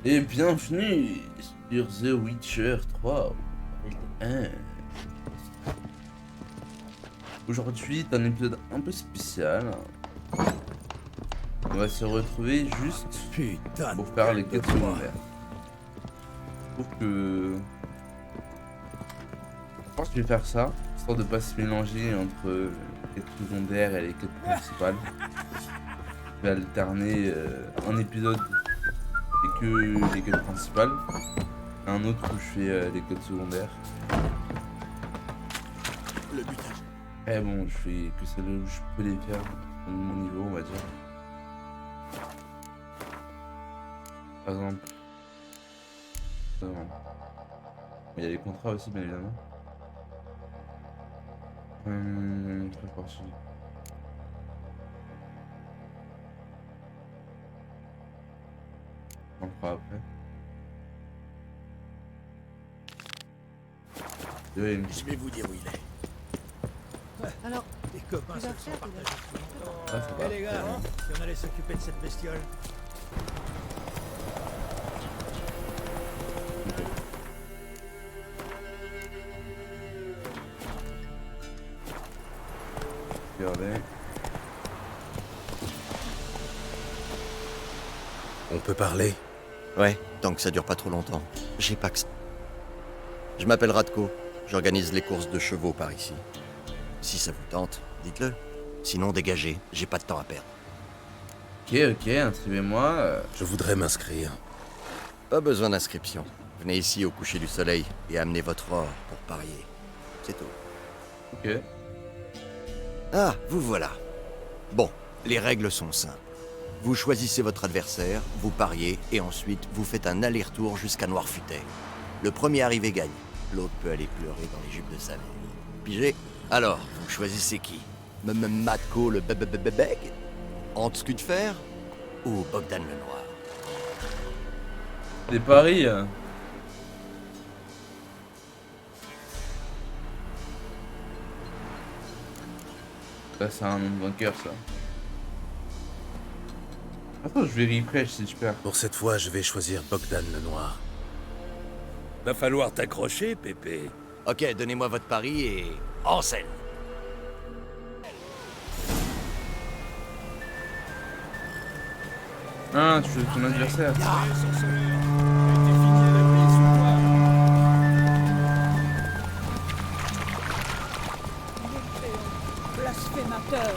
Et bienvenue sur The Witcher 3 Wild 1. Aujourd'hui c'est un épisode un peu spécial. On va se retrouver juste Putain pour faire les quêtes de bois. secondaires. Je trouve que... Je pense que je vais faire ça, histoire de pas se mélanger entre les quêtes secondaires et les quêtes principales. Je vais alterner un épisode et que les quêtes principales, un autre où je fais les quêtes secondaires. Le butin. Eh bon, je fais que celles où je peux les faire à mon niveau, on va dire. Par exemple. Il y a les contrats aussi, bien évidemment. Très parti. On le fera après. Oui, Je vais vous dire où il est. Alors, Les copains tu se vas sont faire partagés. ça va. Eh les gars, si on allait s'occuper de cette bestiole. Regardez. On peut parler? Ouais, tant que ça dure pas trop longtemps. J'ai pas que ça. Je m'appelle Radko. J'organise les courses de chevaux par ici. Si ça vous tente, dites-le. Sinon, dégagez. J'ai pas de temps à perdre. Ok, inscrivez-moi. Je voudrais m'inscrire. Pas besoin d'inscription. Venez ici au coucher du soleil et amenez votre or pour parier. C'est tout. Ok. Ah, vous voilà. Bon, les règles sont simples. Vous choisissez votre adversaire, vous pariez, et ensuite vous faites un aller-retour jusqu'à Noirfutet. Le premier arrivé gagne. L'autre peut aller pleurer dans les jupes de sa mère. Pigé? Alors, vous choisissez qui? Matko le beg? Antscu de fer? Ou Bogdan le Noir? Des paris. Là, c'est un nom de vainqueur, ça. Attends, je vérifie si je perds. Pour cette fois, je vais choisir Bogdan le Noir. Va falloir t'accrocher, Pépé. Ok, donnez-moi votre pari et... en scène! Ah, tu choisis ton adversaire. blasphémateur.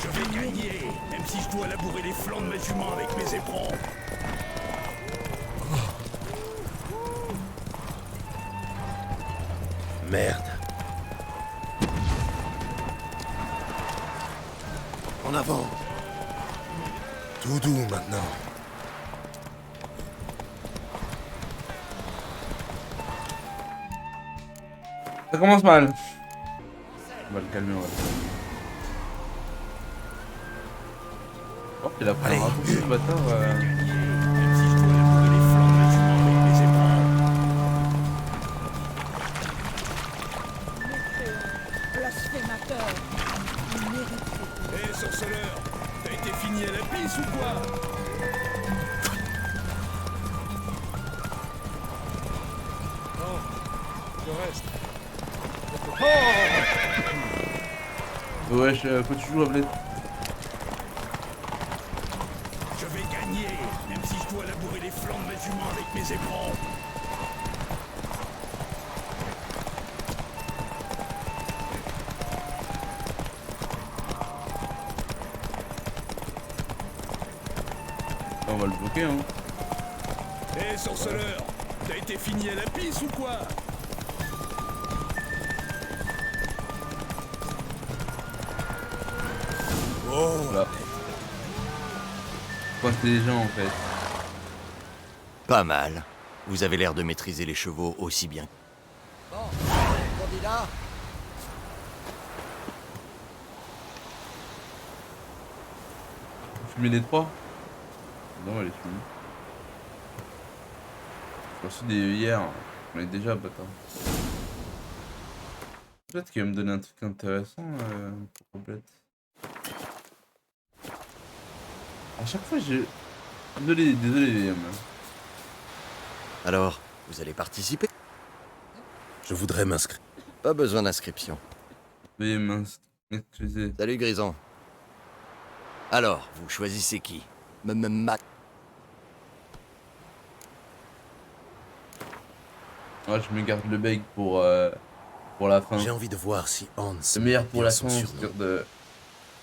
Je vais gagner, même si je dois labourer les flancs de ma jument avec mes éperons. Merde. En avant. Tout doux maintenant. Ça commence mal. On va le calmer, on va le calmer. Oh, il a pris un Allez. raccourci, ce bâtard. Même si je dois labourer les flancs de ma jument avec mes éperons. Blasphémateur. Il mérite. Hé, sorceleur, t'as été fini à la pisse ou quoi? Non, je reste. Ouais, faut que tu joues à Blade. Je vais gagner, même si je dois labourer les flancs de ma jument avec mes éperons. On va le bloquer, hein. Hé, sorceleur, t'as été fini à la pisse ou quoi? Voilà. Faut intelligent, en fait. Pas mal. Vous avez l'air de maîtriser les chevaux aussi bien. Bon, candidat. Fumer les trois. Non, elle est fumée. J'ai reçu des hier. On est déjà bâtard. Peut-être qu'il va me donner un truc intéressant pour Blade. À chaque fois, j'ai... Désolé, VM. Alors, vous allez participer? Je voudrais m'inscrire. Pas besoin d'inscription. Veuillez m'excuser. Salut Grison. Alors, vous choisissez qui? Matt. Ouais, je me garde le beg pour la fin. J'ai envie de voir si Hans. Le meilleur pour bien la son fin, surnom. c'est de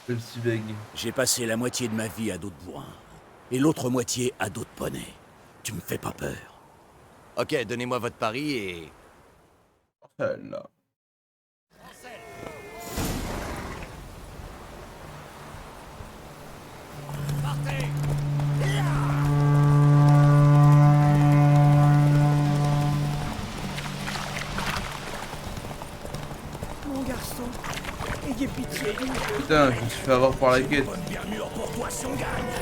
le petit beg. J'ai passé la moitié de ma vie à dos de bois. Et l'autre moitié à dos de poney. Tu me fais pas peur. Ok, donnez-moi votre pari et... Là. Mon garçon, ayez pitié de nous. Putain, je me suis fait avoir par la quête. Bonne bien mûre pour toi si on gagne.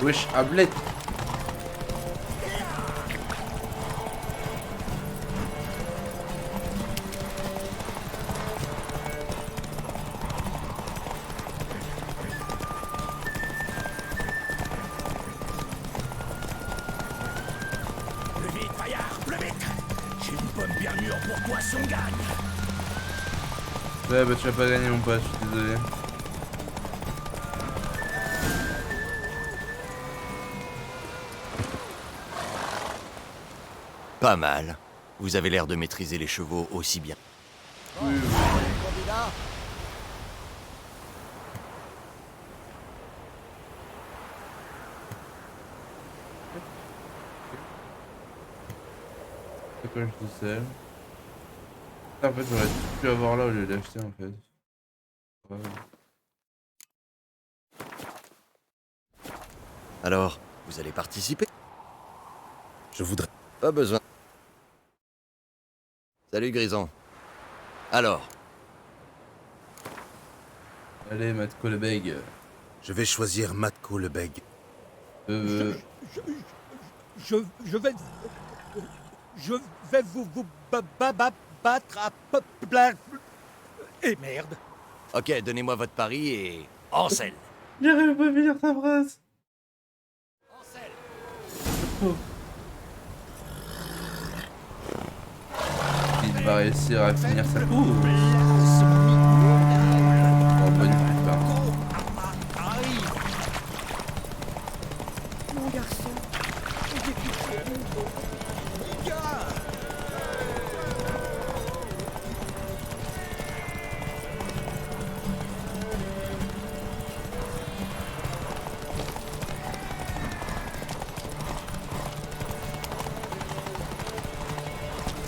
Wesh, Ablette. Plus vite, Fayard, plus vite. J'ai une bonne bien mûre pour toi si on gagne. Ouais, bah tu vas pas gagner mon pote, je suis désolé. Pas mal. Vous avez l'air de maîtriser les chevaux aussi bien. Oui, oui. C'est quoi je dis seul. En fait, j'aurais tout pu avoir là au lieu d'acheter en fait. Ouais. Alors, vous allez participer? Je voudrais. Pas besoin. Salut Grison. Alors, Allez, Matko le beg. Je vais choisir Matko le Beg. Euh, Je vais... Je vais vous battre à... Et merde. ok, donnez-moi votre pari et... Ansel. J'arrive pas à finir ta phrase. Il va réussir à finir sa course. Oh, bonne putain. Mon garçon, ayez pitié de nous.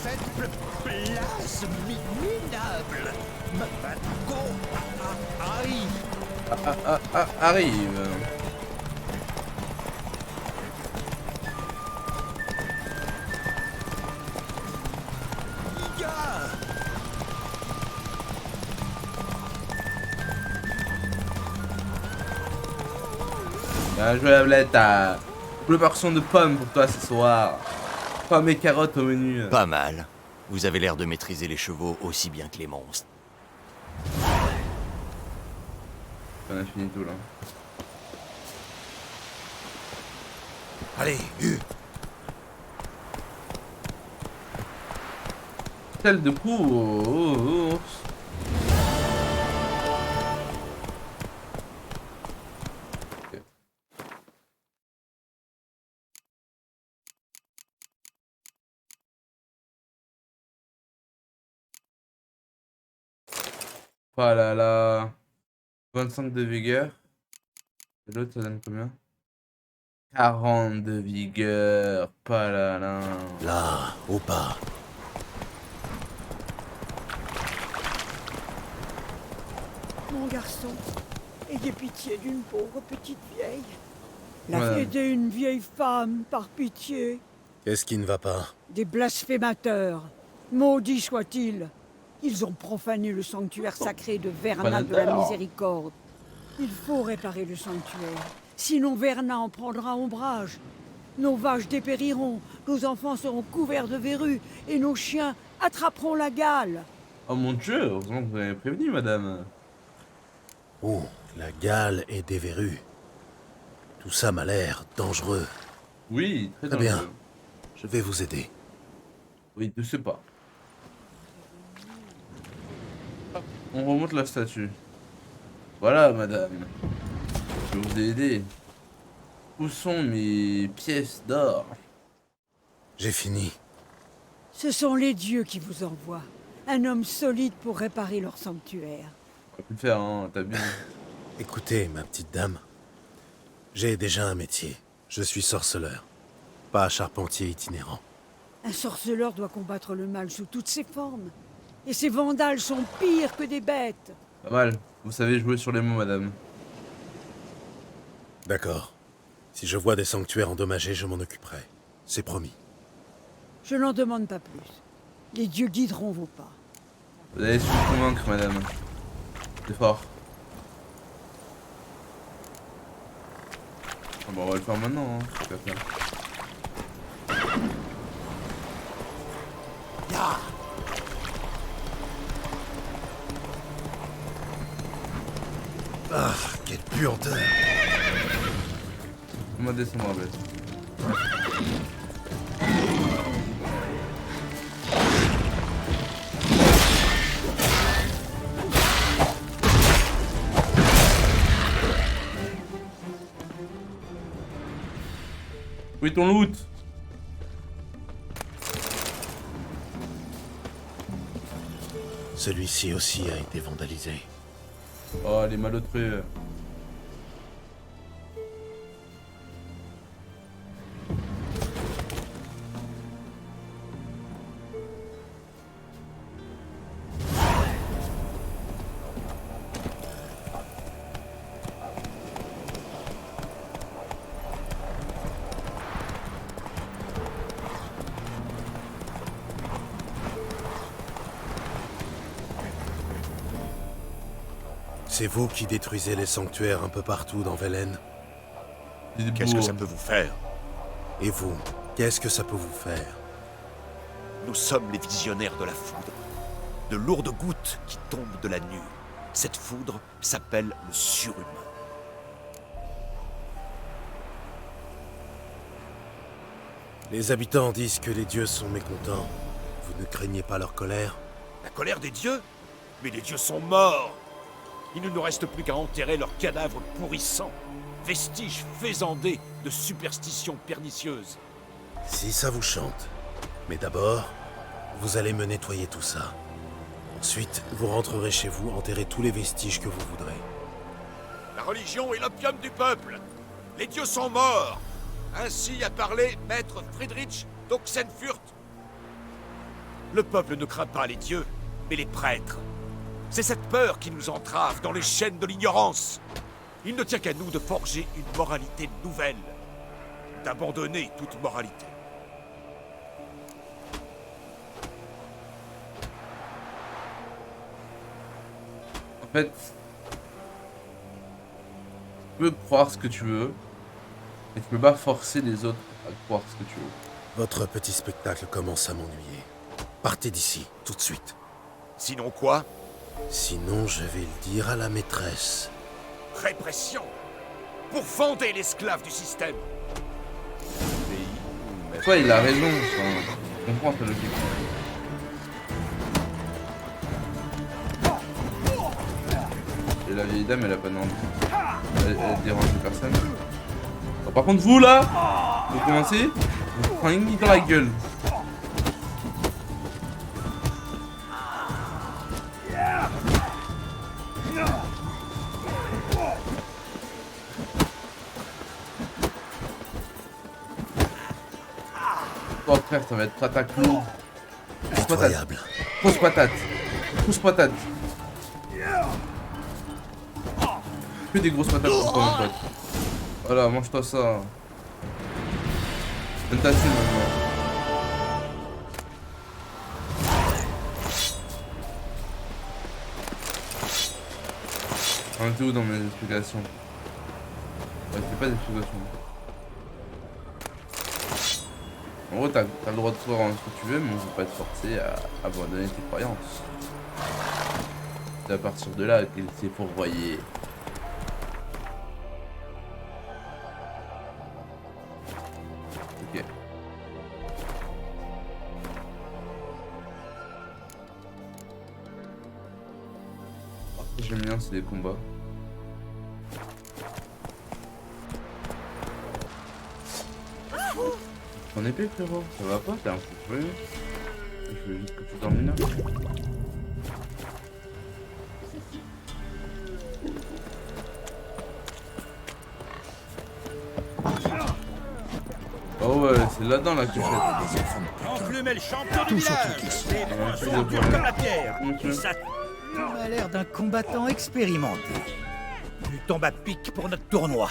Faites place minable. Matko arrive. Arrive. Bien joué, Ablette. Double portion de pommes pour toi ce soir. Pommes et carottes au menu. Pas mal. Vous avez l'air de maîtriser les chevaux aussi bien que les monstres. On a fini tout là. Allez, Celle de course. Ok. Oh là là. 25 de vigueur. Et l'autre ça donne combien? 40 de vigueur. Pas là là. là, au pas. Mon garçon, ayez pitié d'une pauvre petite vieille. La Ouais. Aidez une vieille femme, par pitié. Qu'est-ce qui ne va pas? Des blasphémateurs. Maudits soient-ils. Ils ont profané le sanctuaire sacré de Verna de la Profanateur. Miséricorde. Il faut réparer le sanctuaire. Sinon Verna en prendra ombrage. Nos vaches dépériront, nos enfants seront couverts de verrues, et nos chiens attraperont la gale. Oh mon dieu, heureusement que vous m'avez prévenu, madame. Oh, la gale est déverrue. Tout ça m'a l'air dangereux. Oui, très Très bien. dangereux. Je vais vous aider. Oui, ne sais pas. Hop, on remonte la statue. Voilà, madame. Je vous ai aidé. Où sont mes pièces d'or? J'ai fini. Ce sont les dieux qui vous envoient. Un homme solide pour réparer leur sanctuaire. On va plus le faire, hein, t'as bien. Écoutez, ma petite dame. J'ai déjà un métier. Je suis sorceleur. Pas charpentier itinérant. Un sorceleur doit combattre le mal sous toutes ses formes. Et ces vandales sont pires que des bêtes. Pas mal. Vous savez jouer sur les mots, madame. D'accord. Si je vois des sanctuaires endommagés, je m'en occuperai. C'est promis. Je n'en demande pas plus. Les dieux guideront vos pas. Vous avez su me convaincre, madame. C'est fort. Ah bah on va le faire maintenant, hein. C'est qu'à faire. Ah, quelle puanteur! On va descendre en bête. Où est ton loot? Celui-ci aussi a été vandalisé. Oh, les malotreux. C'est vous qui détruisez les sanctuaires un peu partout dans Velen. Qu'est-ce que ça peut vous faire? Et vous, qu'est-ce que ça peut vous faire? Nous sommes les visionnaires de la foudre. De lourdes gouttes qui tombent de la nuit. Cette foudre s'appelle le surhumain. Les habitants disent que les dieux sont mécontents. Vous ne craignez pas leur colère? La colère des dieux? Mais les dieux sont morts! Il ne nous reste plus qu'à enterrer leurs cadavres pourrissants, vestiges faisandés de superstitions pernicieuses. Si ça vous chante. Mais d'abord, vous allez me nettoyer tout ça. Ensuite, vous rentrerez chez vous, enterrer tous les vestiges que vous voudrez. La religion est l'opium du peuple. Les dieux sont morts. Ainsi a parlé maître Friedrich d'Oxenfurt. Le peuple ne craint pas les dieux, mais les prêtres. C'est cette peur qui nous entrave dans les chaînes de l'ignorance. Il ne tient qu'à nous de forger une moralité nouvelle, d'abandonner toute moralité. En fait, tu peux croire ce que tu veux, mais tu peux pas forcer les autres à croire ce que tu veux. Votre petit spectacle commence à m'ennuyer. Partez d'ici, tout de suite. Sinon quoi? Sinon, je vais le dire à la maîtresse. Répression. Pour fonder l'esclave du système. Toi, il a raison, enfin, je comprends ta logique. Et la vieille dame, elle a pas demandé. Elle dérange personne. Bon, par contre, vous là, vous commencez, vous prenez une dans la gueule. Oh frère, ça va être attaque lourde. Incroyable. Grosse patate. Grosse patate. Que des grosses patates pour toi, mon pote. Voilà, mange-toi ça. Donne ta thune maintenant. On était où dans mes explications? Ouais, c'est pas d'explications. En gros, t'as le droit de croire en ce que tu veux, mais on veut pas te forcer à abandonner tes croyances. C'est à partir de là qu'il s'est fourvoyé. Ok. J'aime bien, c'est des combats. Ton épée, frérot, ça va pas? T'es un peu fou. Je veux juste que tu t'emmènes là. Oh ouais, c'est là-dedans la cachette. Enclume est le champion du village. Les poings sont durs comme la pierre. Et ça a l'air d'un combattant expérimenté. Tu tombes à pic pour notre tournoi.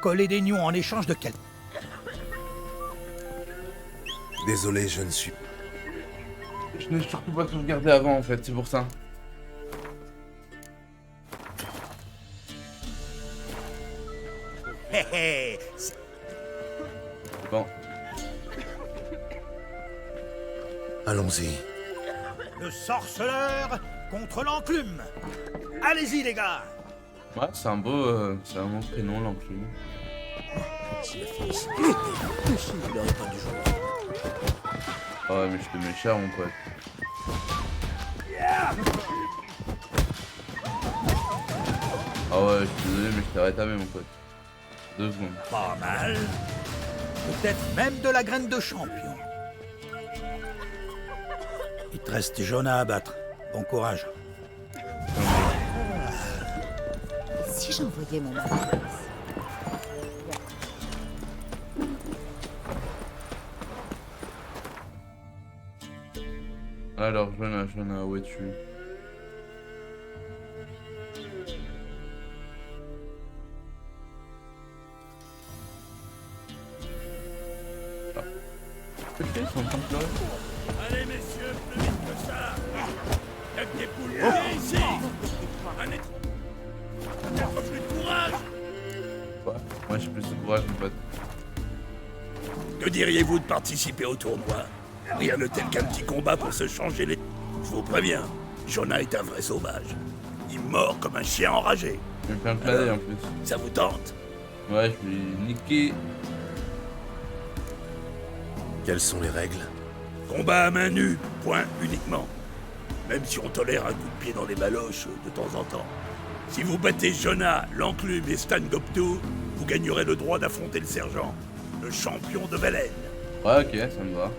Coller des nions en échange de quel... Désolé, je ne suis... Je n'ai surtout pas sauvegardé avant en fait, c'est pour ça. Hé hé. Bon, Allons-y. Le sorceleur contre l'enclume. Allez-y les gars. ouais, c'est un beau prénom, l'enclume. Ah ouais, mais je te mets cher, mon pote. Ah ouais, je suis désolé, mais je t'ai rétamé, mon pote. 2 secondes. Pas mal. Peut-être même de la graine de champion. Il te reste Jonah à battre. Bon courage. Si j'envoyais mon mari. Alors, Jonah, où es-tu? Ah. Qu'est-ce qu'ils sont en train de pleurer? Allez messieurs, plus vite que ça. Y'a que des poules mouillées ici. Un peu plus de courage. Ouais, moi j'ai plus de courage, mon pote. Que diriez-vous de participer au tournoi? Rien de tel qu'un petit combat pour se changer les... Je vous préviens, Jonah est un vrai sauvage. Il mord comme un chien enragé. Je vais me faire planer en plus. Ça vous tente? Ouais, je vais niquer. Quelles sont les règles? Combat à main nue, point uniquement. Même si on tolère un coup de pied dans les baloches de temps en temps. Si vous battez Jonah, l'enclume et Stan Goptu, vous gagnerez le droit d'affronter le sergent, le champion de Velen. Ouais, ok, ça me va.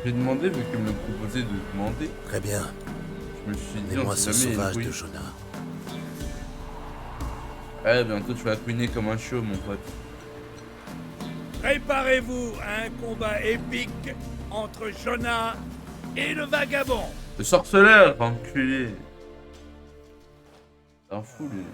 J'ai demandé, vu qu'il me proposait de demander. Très bien. Je me suis dit, Mets-moi on ce sait jamais, sauvage oui. de Jonah. Ouais, bientôt tu vas couiner comme un chiot, mon pote. Préparez-vous à un combat épique entre Jonah et le vagabond. Le sorceleur, enculé. C'est un fou, lui.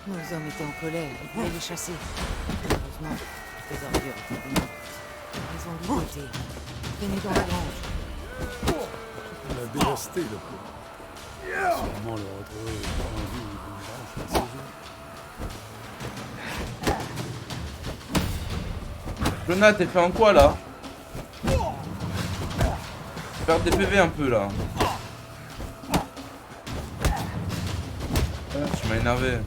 Nos hommes étaient en colère, ils voulaient les chasser. Heureusement, les ordures étaient venues. Ils ont ligoté, traîné dans la grange. On a dévasté le pont. Sûrement le retrouver pendu d'une branche à ses yeux. Jonah, t'es fait en quoi là? Faire des PV un peu là. Ah, tu m'as énervé.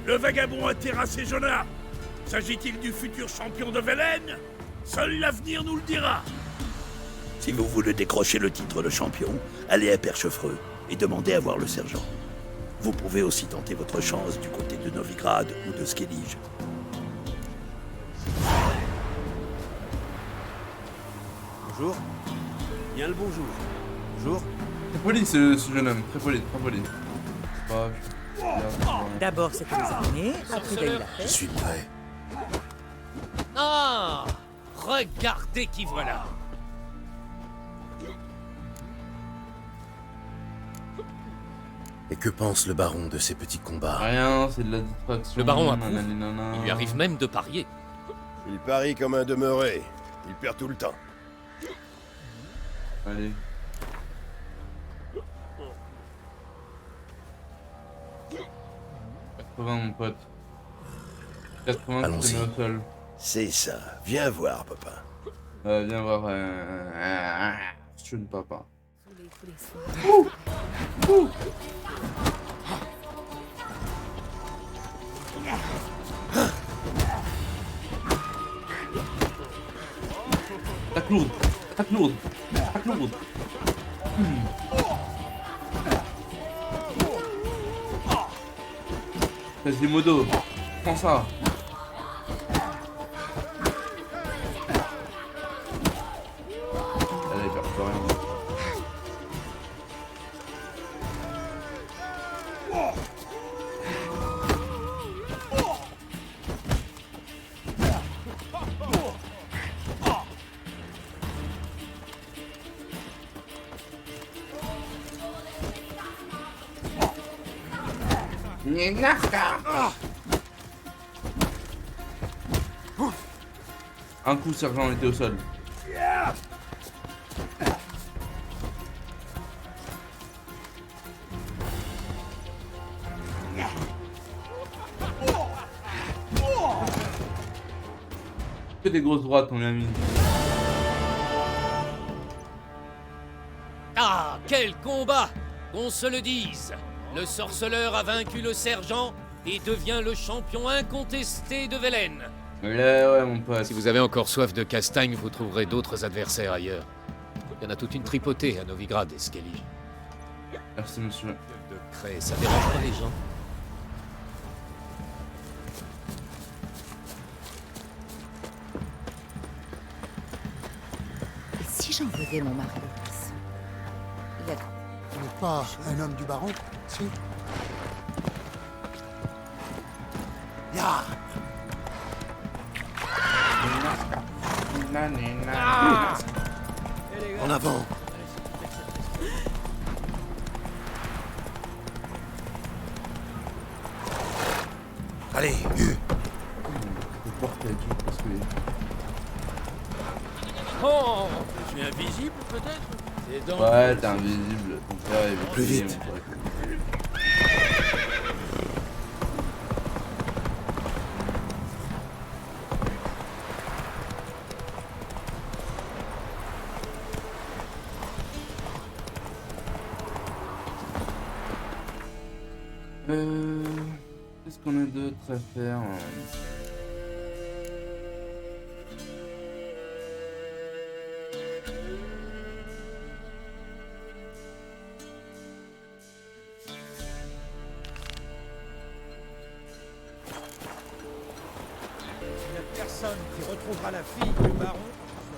Le vagabond a terrassé Jonah. S'agit-il du futur champion de Velen? Seul l'avenir nous le dira. Si vous voulez décrocher le titre de champion, allez à Perchefreux et demandez à voir le sergent. Vous pouvez aussi tenter votre chance du côté de Novigrad ou de Skellige. Bonjour. Bien le bonjour. Bonjour. Très poli ce jeune homme, très poli, très poli. Ah, D'abord c'était les armées, après il y a eu la Je paix. suis prêt. Ah, regardez qui voilà. Et que pense le baron de ces petits combats? Rien, c'est de la distraction. Le baron approuve. nanana. Il lui arrive même de parier. Il parie comme un demeuré. Il perd tout le temps. Allez. Mon pote. 80, tu Allons-y. te mets au sol. C'est ça. Viens voir, papa. Viens voir. Je ne papa. Tous les soirs. Attaque lourde. Attaque lourde. Attaque lourde. Quasimodo. Prends ça. Allez, perd plus rien. Un coup, sergent était au sol. Que des grosses droites, mon ami. Ah, quel combat! Qu'on se le dise! Le sorceleur a vaincu le sergent et devient le champion incontesté de Velen. Ouais, mon pote. Si vous avez encore soif de castagne, vous trouverez d'autres adversaires ailleurs. Il y en a toute une tripotée à Novigrad et Skellige. Merci, monsieur. De craie, ça dérange pas les gens. Et si j'envoyais mon mari au place? Il a... Vous n'êtes pas un homme du baron? Si. Ya! En avant! Allez, Le portail, tu vois, parce que... Oh, je suis invisible peut-être? C'est donc... Ouais, t'es invisible. Ton frère est Plus bouclier, vite. mon pote. Qu'est-ce qu'on a d'autre à faire? La personne qui retrouvera la fille du baron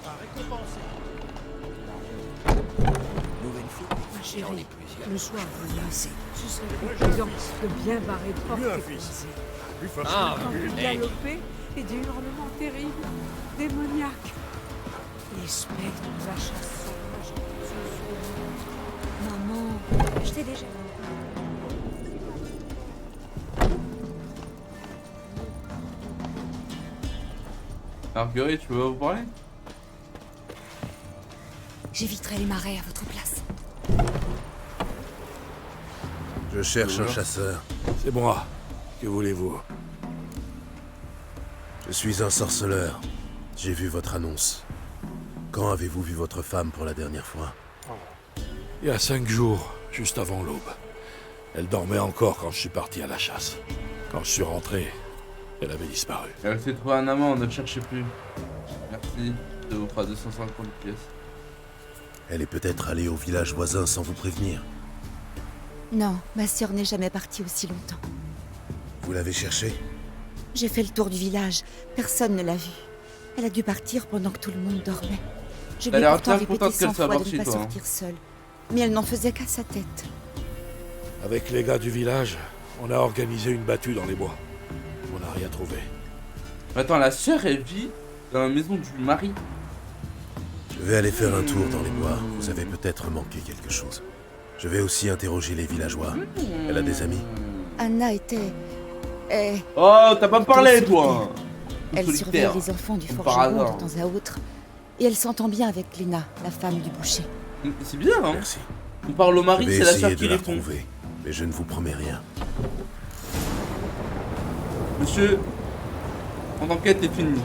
sera récompensée. Ma chérie, le soir venu, ce serait prudent de bien barrer porte et croisée. Ah, Quand vous hey. galopez et des hurlements terribles, démoniaques. Les spectres de la chasse sauvage. Maman, je t'ai déjà... Marguerite, tu veux vous parler? J'éviterai les marais à votre place. je cherche un chasseur. C'est moi. Que voulez-vous? Je suis un sorceleur. J'ai vu votre annonce. Quand avez-vous vu votre femme pour la dernière fois? Il y a 5 jours, juste avant l'aube. Elle dormait encore quand je suis parti à la chasse. Quand je suis rentré, elle avait disparu. Elle s'est trouvée un amant, ne cherchez plus. Merci, ça vous fera 250 pièces. Elle est peut-être allée au village voisin sans vous prévenir. Non, ma sœur n'est jamais partie aussi longtemps. Vous l'avez cherchée? J'ai fait le tour du village. Personne ne l'a vue. Elle a dû partir pendant que tout le monde dormait. Je lui T'as ai l'air pourtant bien contente répété qu'elle 100 soit fois de partie, ne pas toi, hein. sortir seule. Mais elle n'en faisait qu'à sa tête. Avec les gars du village, on a organisé une battue dans les bois. On n'a rien trouvé. Attends, la sœur, elle vit dans la maison du mari. Je vais aller faire un tour dans les bois. Vous avez peut-être manqué quelque chose. Je vais aussi interroger les villageois. Elle a des amis? Anna était... Oh, t'as pas parlé, solitaire. toi. Elle surveille Solitaire. les enfants du Par forgeron hasard. de temps à autre. Et elle s'entend bien avec Lena, la femme du boucher. C'est bizarre, hein. Merci. On parle au Je mari, vais c'est la essayer sœur de qui la répond. retrouver, mais je ne vous promets rien. Monsieur, mon enquête est finie.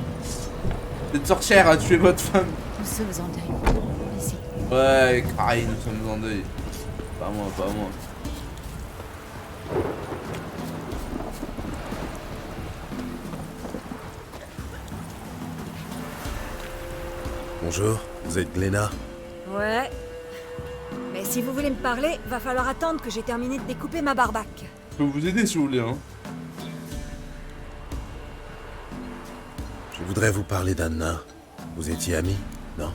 Cette sorcière a tué votre femme. Nous sommes en deuil. Ici. Ouais, carré, nous sommes en deuil. Pas moi, pas moi. Bonjour, vous êtes Gléna? Ouais. Mais si vous voulez me parler, va falloir attendre que j'ai terminé de découper ma barbaque. Je peux vous aider si vous voulez, hein. Je voudrais vous parler d'Anna. Vous étiez amis, non?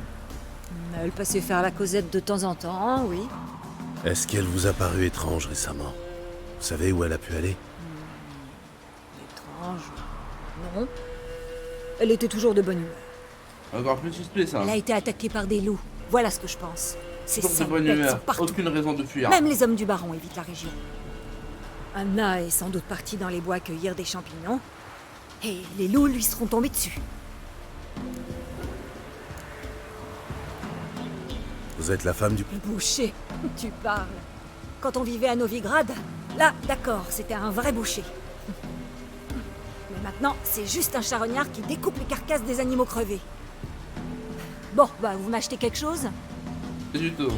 Elle passait faire la causette de temps en temps, oui. Est-ce qu'elle vous a paru étrange récemment? Vous savez où elle a pu aller? Étrange. Non. Elle était toujours de bonne humeur. Encore plus suspect, ça. Elle a été attaquée par des loups. Voilà ce que je pense. Ces Toujours de sales bonne bêtes humeur. sont partout. Aucune raison de fuir. Même les hommes du baron évitent la région. Anna est sans doute partie dans les bois cueillir des champignons. Et les loups lui seront tombés dessus. Vous êtes la femme du... Boucher, tu parles. Quand on vivait à Novigrad, là, d'accord, c'était un vrai boucher. Mais maintenant, c'est juste un charognard qui découpe les carcasses des animaux crevés. Bon, bah, vous m'achetez quelque chose? Pas du tout.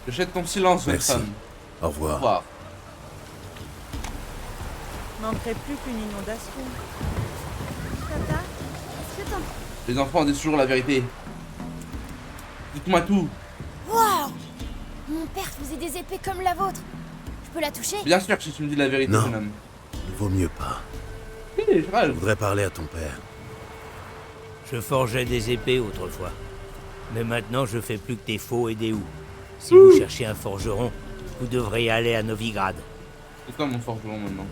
J'achète ton silence, jeune Merci. femme. Au Au revoir. revoir. Manquerait plus qu'une inondation. Papa, est-ce que t'en... Les enfants disent toujours la vérité. Dites-moi tout. Waouh! Mon père faisait des épées comme la vôtre. Je peux la toucher? Bien sûr que si tu me dis la vérité, Non. jeune homme. Il vaut mieux pas. Je Je voudrais parler à ton père. Je forgeais des épées autrefois. Mais maintenant, je fais plus que des faux et des houes. Si vous cherchez un forgeron, vous devrez aller à Novigrad. C'est quoi mon forgeron maintenant?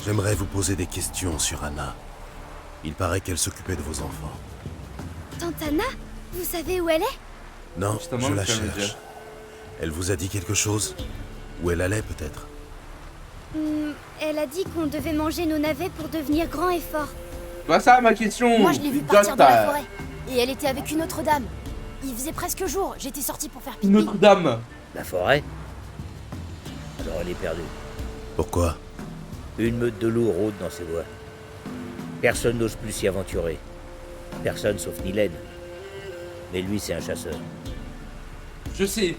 J'aimerais vous poser des questions sur Anna. Il paraît qu'elle s'occupait de vos enfants. Tante Anna, vous savez où elle est? Non, Justement, je la je savais cherche. déjà. Elle vous a dit quelque chose? Où elle allait peut-être? Elle a dit qu'on devait manger nos navets pour devenir grand et fort. Bah ça, ma question. Moi, je l'ai vue Idiote, partir dans la forêt. Et elle était avec une autre dame. Il faisait presque jour, j'étais sortie pour faire pipi. Une autre dame. La forêt? Alors elle est perdue. Pourquoi? Une meute de loups rôde dans ces bois. Personne n'ose plus s'y aventurer. Personne sauf Nilène. Mais lui, c'est un chasseur. Je sais.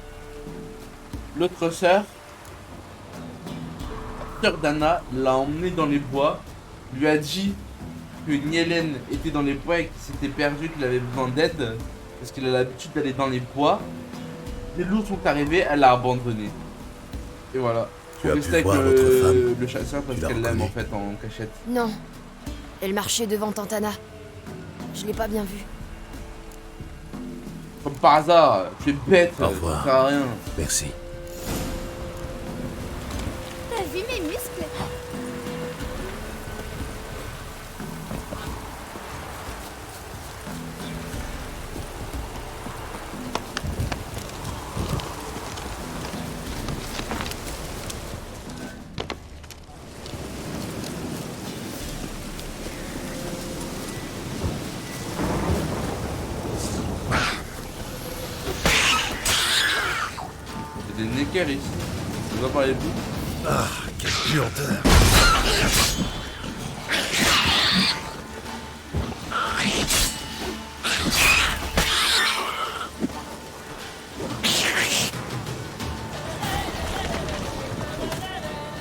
L'autre sœur d'Anna l'a emmené dans les bois, lui a dit que Nielen était dans les bois et qu'il s'était perdu, qu'il avait besoin d'aide, parce qu'il a l'habitude d'aller dans les bois. Les loups sont arrivés, elle l'a abandonné. Et voilà. Tu Faut as rester pu avec voir votre femme? le chasseur parce Tu la qu'elle l'aime en reconnais? fait en cachette. Non. Elle marchait devant Tante Anna. Je l'ai pas bien vue. Comme par hasard, tu es bête, Au ça revoir. sert à rien. Merci. T'as vu mes muscles? Il y a des neckers ici. On va parler de vous. Ah, quelle puanteur!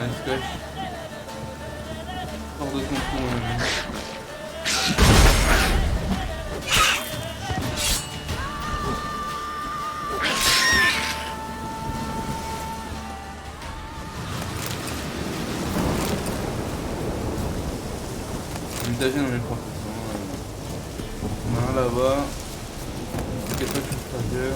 Un scotch. Sors de ton coin. Mutager dans mes professions. On a un là-bas. Quelque chose de stagiaire.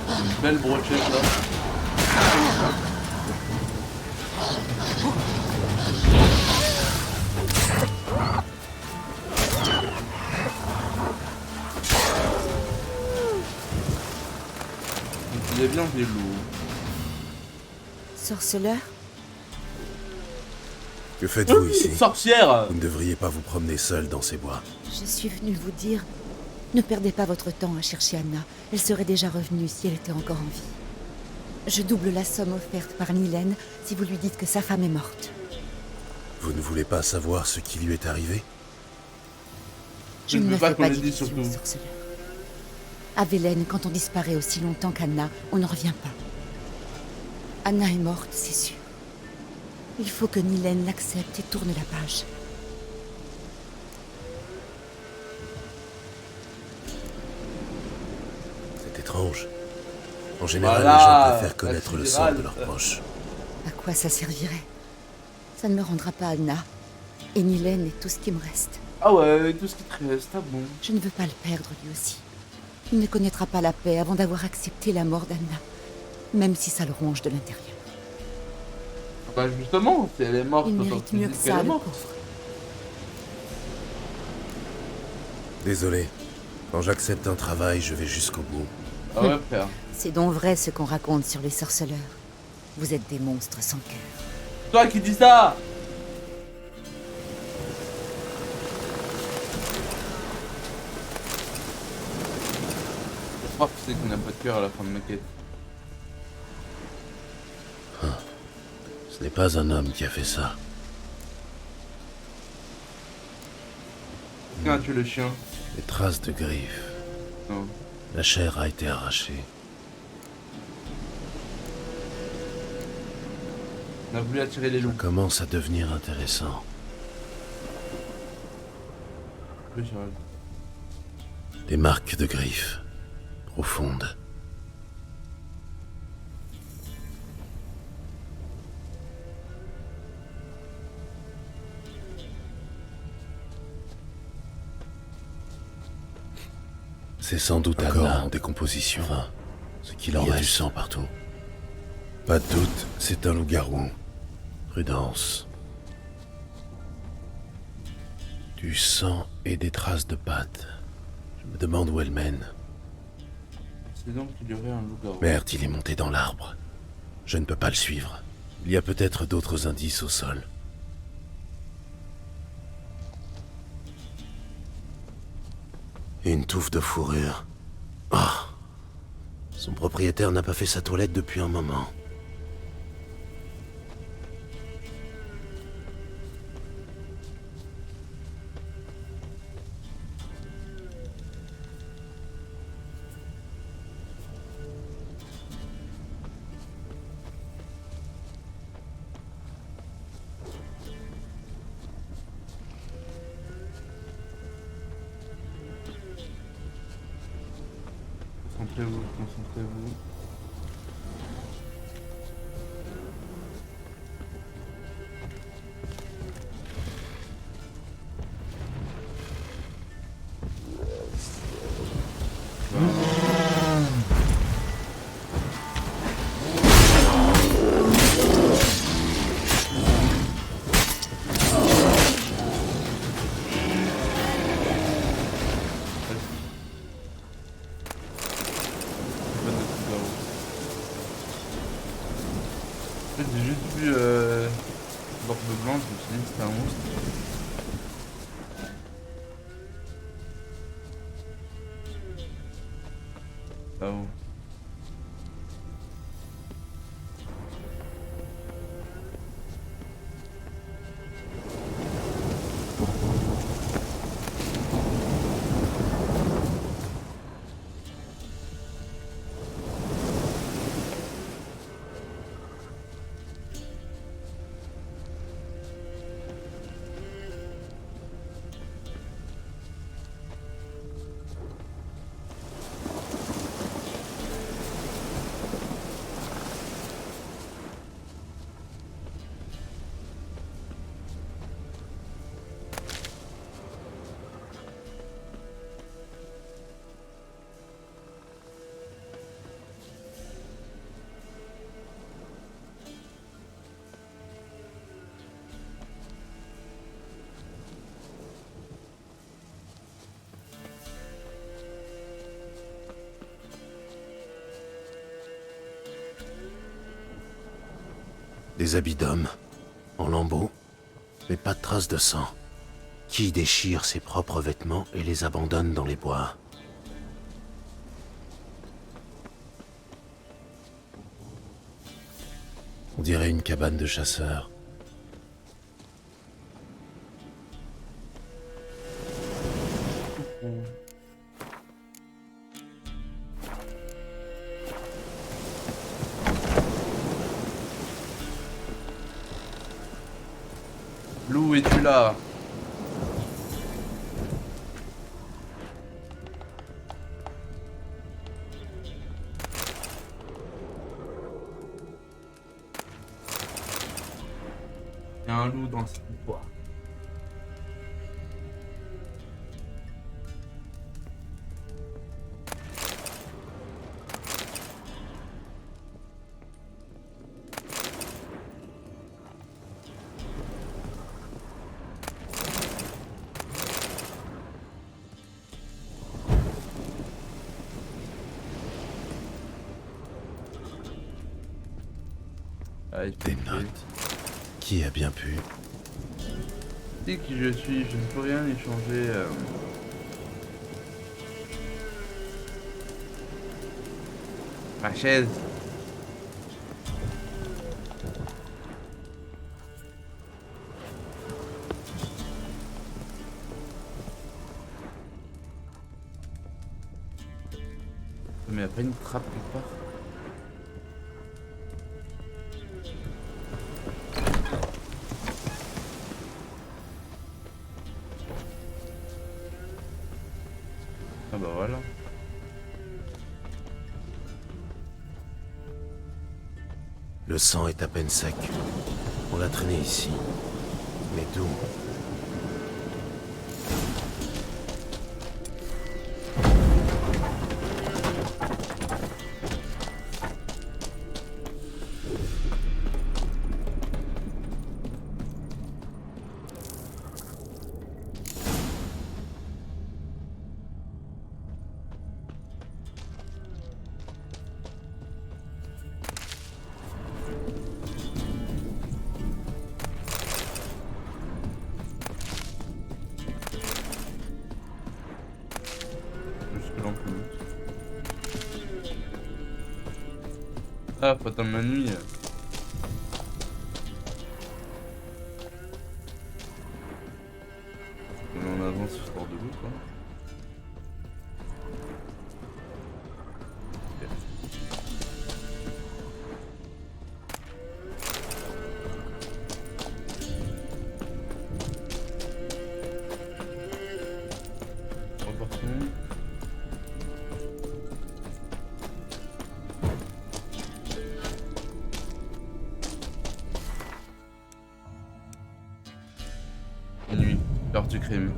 Une belle brochette là. Donc il est bien vélo. Sorceleur? Que faites-vous ici? Sorcière! Vous ne devriez pas vous promener seul dans ces bois. Je suis venue vous dire... Ne perdez pas votre temps à chercher Anna. Elle serait déjà revenue si elle était encore en vie. Je double la somme offerte par Nilène si vous lui dites que sa femme est morte. Vous ne voulez pas savoir ce qui lui est arrivé? Je ne me fais pas d'illusions, sorceleur. À Velen, quand on disparaît aussi longtemps qu'Anna, on ne revient pas. Anna est morte, c'est sûr. Il faut que Nilène l'accepte et tourne la page. C'est étrange. En général, Voilà, les gens préfèrent connaître le sort de leurs proches. À quoi ça servirait? Ça ne me rendra pas Anna. Et Nilène est tout ce qui me reste. Ah ouais, tout ce qui te reste, ah bon. Je ne veux pas le perdre lui aussi. Il ne connaîtra pas la paix avant d'avoir accepté la mort d'Anna. Même si ça le ronge de l'intérieur. Bah justement, si elle est morte, Il autant mérite que tu mieux dises que qu'elle ça, est le morte. pauvre. Désolé. Quand j'accepte un travail, je vais jusqu'au bout. Ah ouais, frère. C'est donc vrai ce qu'on raconte sur les sorceleurs. Vous êtes des monstres sans cœur. Toi qui dis ça! Je crois que c'est qu'on n'a pas de cœur à la fin de ma quête. Ce n'est pas un homme qui a fait ça. Qui a tué le chien? Des traces de griffes. Non. La chair a été arrachée. On a voulu attirer les loups. Ça commence à devenir intéressant. Oui, c'est vrai. Des marques de griffes. Profondes. C'est sans doute un corps en décomposition. Enfin, ce qu'il en reste. Il y a du sang partout. Pas de doute, c'est un loup-garou. Prudence. Du sang et des traces de pattes. Je me demande où elle mène. C'est donc qu'il y aurait un loup-garou. Merde, il est monté dans l'arbre. Je ne peux pas le suivre. Il y a peut-être d'autres indices au sol. Une touffe de fourrure. Ah! Son propriétaire n'a pas fait sa toilette depuis un moment. Concentrez-vous, concentrez-vous. En fait, j'ai juste vu Barbe Blanche, je me suis dit que c'était un monstre. Là-haut. Des habits d'hommes, en lambeaux, mais pas de traces de sang. Qui déchire ses propres vêtements et les abandonne dans les bois? On dirait une cabane de chasseurs. Lou, es-tu là? Il y a un loup dans cette histoire. Des notes. Qui a bien pu? Dis qui je suis, je ne peux rien échanger. Ma chaise. Mais il n'y a pas une trappe quelque part? Ah bah voilà. Le sang est à peine sec. On l'a traîné ici. Mais d'où? Ah, faut attendre la nuit. On avance histoire de l'eau, quoi. Repartons. Nuit, l'heure du crime.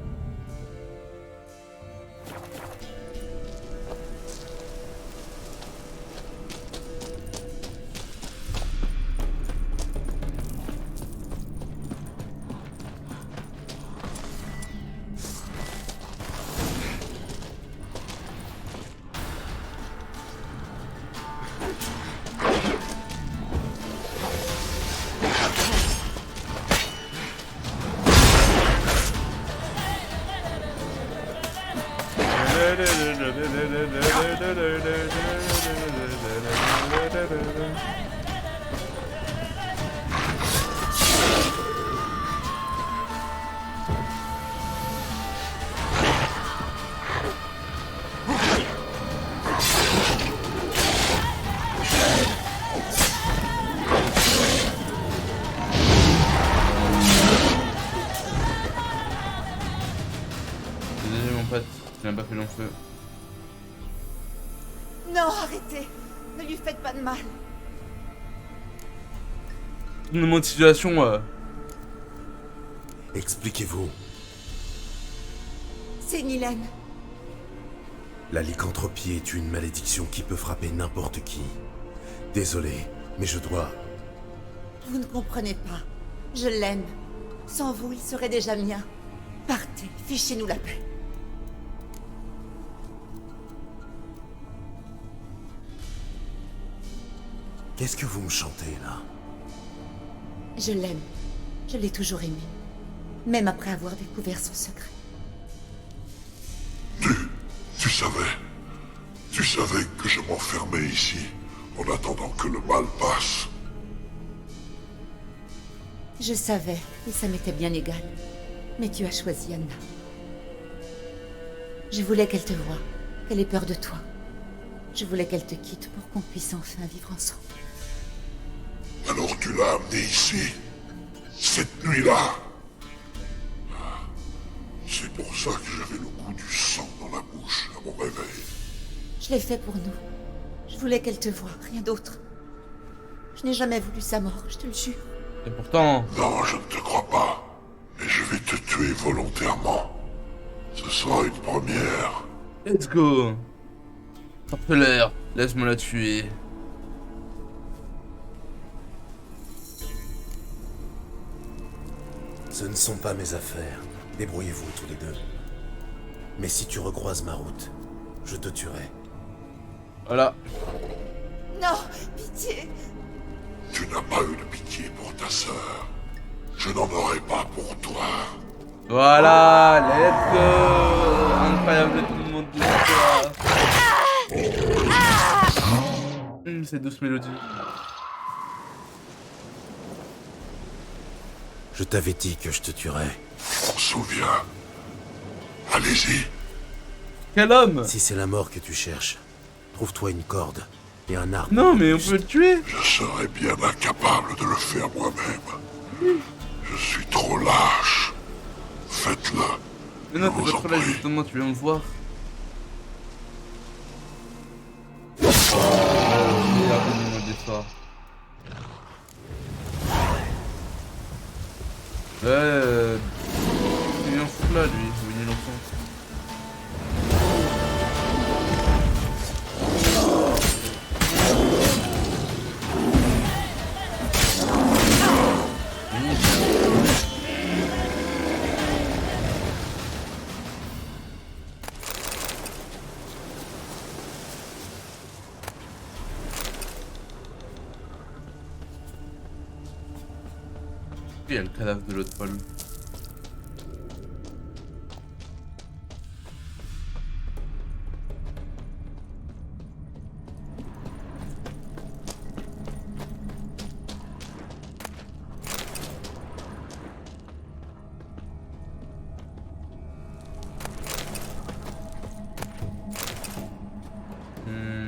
Désolé mon pote, tu n'as pas fait long feu. Non, arrêtez! Ne lui faites pas de mal. Une mode situation. Expliquez-vous. C'est Nilène. La lycanthropie est une malédiction qui peut frapper n'importe qui. Désolé, mais je dois... Vous ne comprenez pas. Je l'aime. Sans vous, il serait déjà mien. Partez, fichez-nous la paix. Qu'est-ce que vous me chantez, là? Je l'aime. Je l'ai toujours aimé. Même après avoir découvert son secret. Tu savais que je m'enfermais ici, en attendant que le mal passe. Je savais, et ça m'était bien égal. Mais tu as choisi Anna. Je voulais qu'elle te voie, qu'elle ait peur de toi. Je voulais qu'elle te quitte pour qu'on puisse enfin vivre ensemble. Alors tu l'as amenée ici, cette nuit-là. C'est pour ça que j'avais le goût du sang dans la bouche à mon réveil. Je l'ai fait pour nous. Je voulais qu'elle te voie, rien d'autre. Je n'ai jamais voulu sa mort, je te le jure. Et pourtant... Non, je ne te crois pas. Mais je vais te tuer volontairement. Ce sera une première. Let's go. Harpelaire, laisse-moi la tuer. Ce ne sont pas mes affaires. Débrouillez-vous tous les deux. Mais si tu recroises ma route, je te tuerai. Voilà. Non, pitié. Tu n'as pas eu de pitié pour ta sœur. Je n'en aurai pas pour toi. Voilà, let's go. Incroyable, tout le monde dit ça. Ces douces mélodies. Je t'avais dit que je te tuerais. On se souvient. Allez-y. Quel homme? Si c'est la mort que tu cherches, trouve-toi une corde et un arbre. Non, mais on peut le tuer. Je serais bien incapable de le faire moi-même. Je suis trop lâche. Faites-le. Mais non, t'es pas trop là, justement, tu viens me voir. Regardez-moi des soirs. Ouais, il vient foutre là, lui, Winnie l'enfant. Il y a le cadavre de l'autre folle.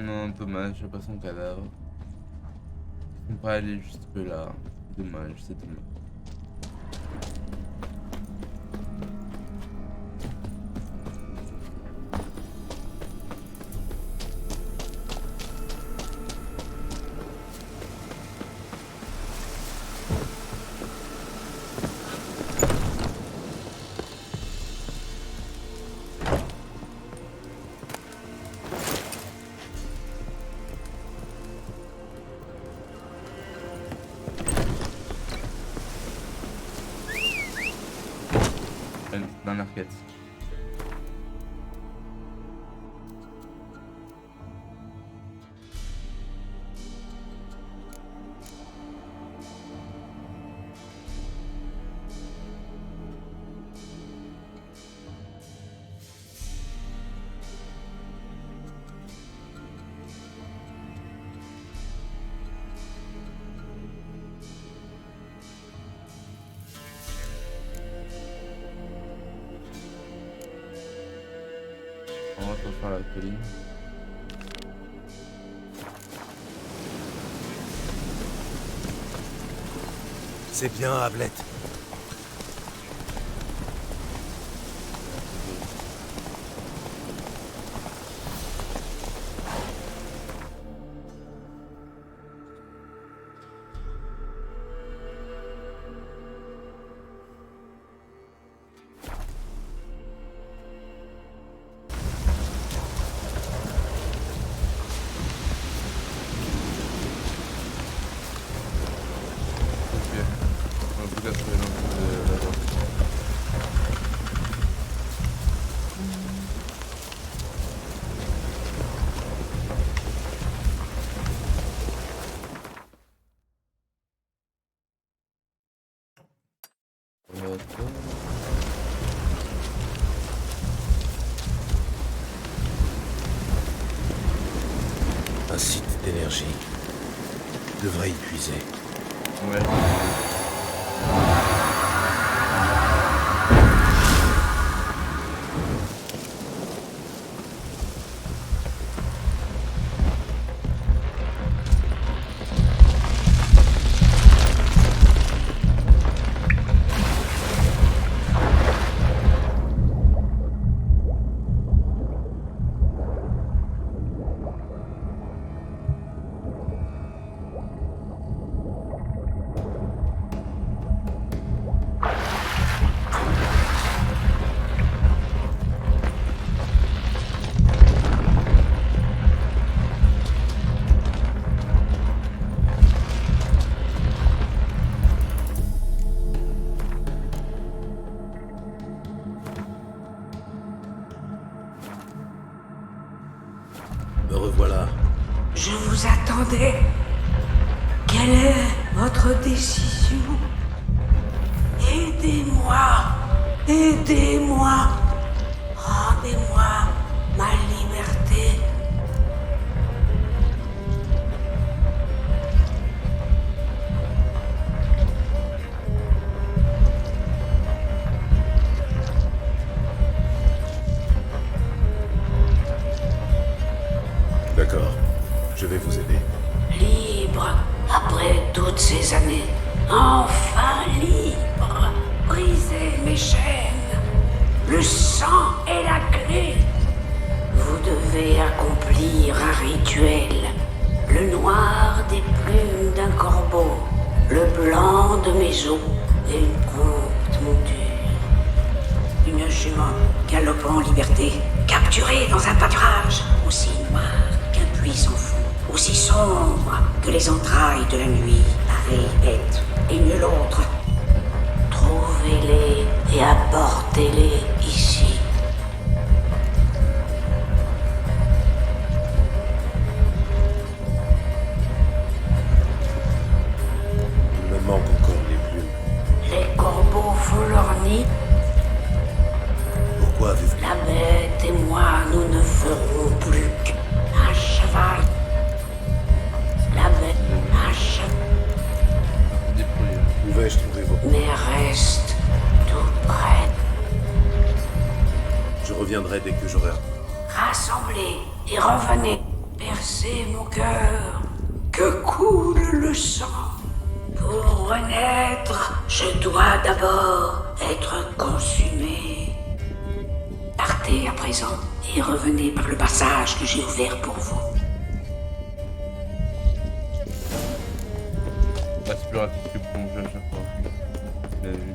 Non, dommage, j'ai pas son cadavre. On peut pas aller jusque là. Dommage, c'est dommage. Dernière quête. On va faire la colline. C'est bien, Ablette. Ok. On va peut-être trouver Un site d'énergie devrait y puiser. Ouais. Me revoilà. Je vous attendais. Quelle est votre décision? Aidez-moi. Aidez-moi. Rendez-moi ma liberté. D'accord, je vais vous aider. Libre, après toutes ces années. Enfin libre. Brisez mes chaînes. Le sang est la clé. Vous devez accomplir un rituel. Le noir des plumes d'un corbeau. Le blanc de mes os. Et une prompte monture. Une jument galopant en liberté. Capturée dans un pâturage aussi noir qu'un puits sans fond. Aussi sombre que les entrailles de la nuit. Pareille bête et nul autre. Trouvez-les et apportez-les ici. Il me manque encore les plumes. Les corbeaux font leur nid. Pourquoi avez-vous... La bête et moi, nous ne ferons plus qu'un cheval. La bête, un cheval. Où vais-je trouver vos... Mais reste tout près. Je reviendrai dès que j'aurai... Rassemblez et revenez. Percez mon cœur. Que coule le sang. Pour renaître, je dois d'abord être consumé. Partez à présent et revenez par le passage que j'ai ouvert pour vous. Ah, c'est plus rapide que plonger à chaque fois. Bien vu.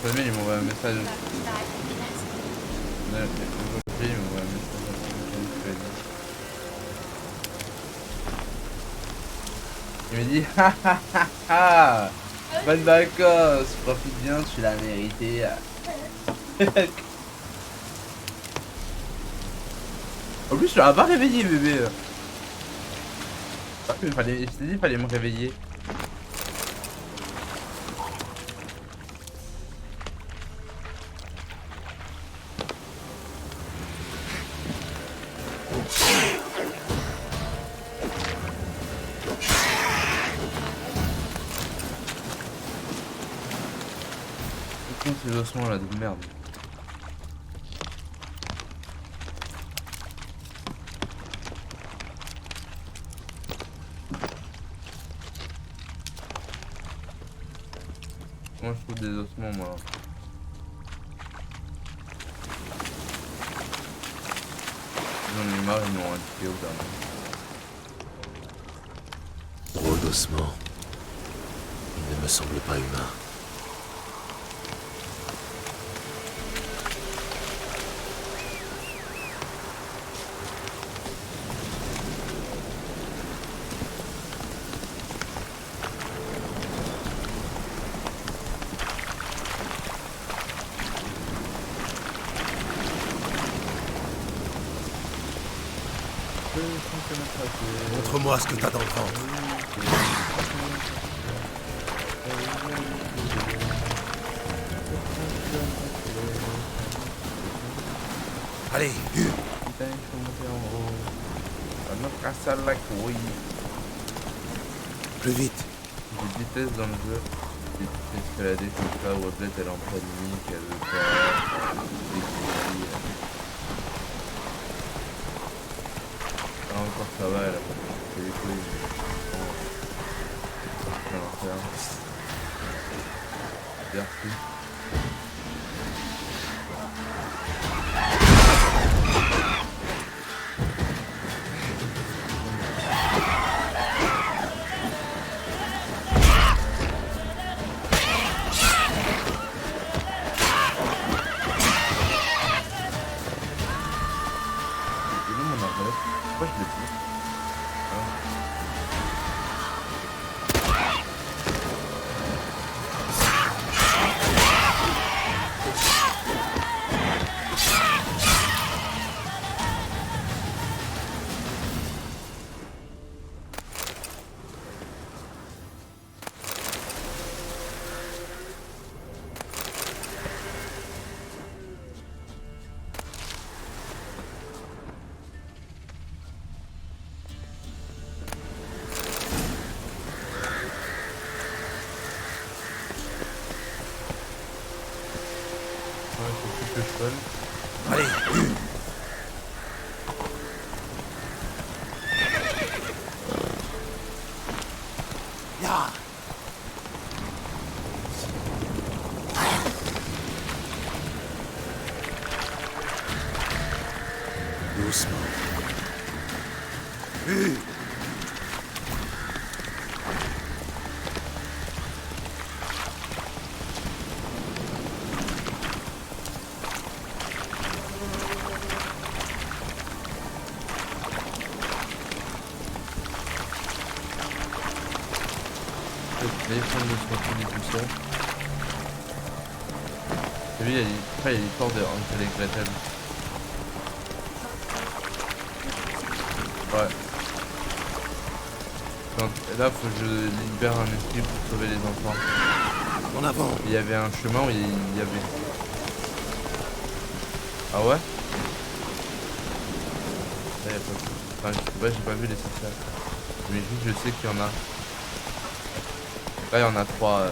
il m'envoie un message. Il m'envoie un message. Il me dit ha bonne vacances, profite bien, tu l'as mérité. En plus, je l'ai pas réveillé, bébé. Ah, mais je t'ai dit, il fallait me réveiller. Ces ossements là de merde. Moi je trouve des ossements moi. J'en ai marre, ils m'ont indiqué au dernier. Drôle d'ossements. Il ne me semble pas humain. Montre-moi ce que t'as dans le ventre. Allez, putain, il faut monter en haut. On a cassé la couille. Plus vite. J'ai vitesse dans le jeu. J'ai escaladé comme ça, Woblet elle est en panique, elle veut pas. Ah, encore ça va, elle a fait des couilles. Je vais en faire. Merci. Pourquoi je le tire? Allez. Ya. Doucement. Et lui, il est fort de Hansel et Gretel. Ouais. Donc là, faut que je libère un esprit pour sauver les enfants. En avant. Il y avait un chemin où il y avait... Ah ouais? Là, il y a pas... Enfin, je sais pas, j'ai pas vu les sorcières. Mais juste, je sais qu'il y en a. Là, il y en a 3.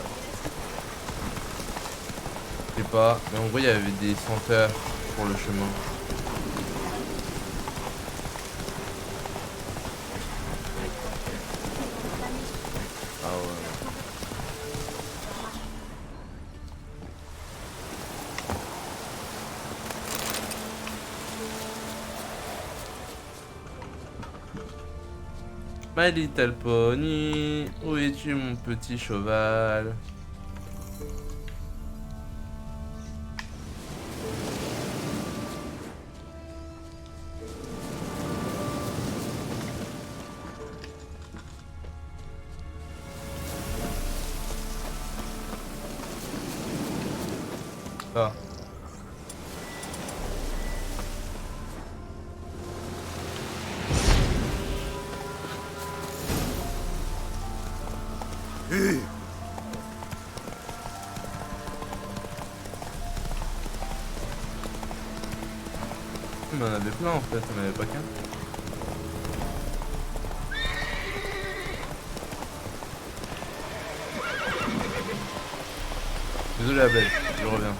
Je sais pas. Mais en gros, il y avait des senteurs pour le chemin. Ah ouais. My little pony, où es-tu mon petit cheval? Ah. On en avait plein en fait, on avait pas qu'un. Désolé Ablette, je reviens.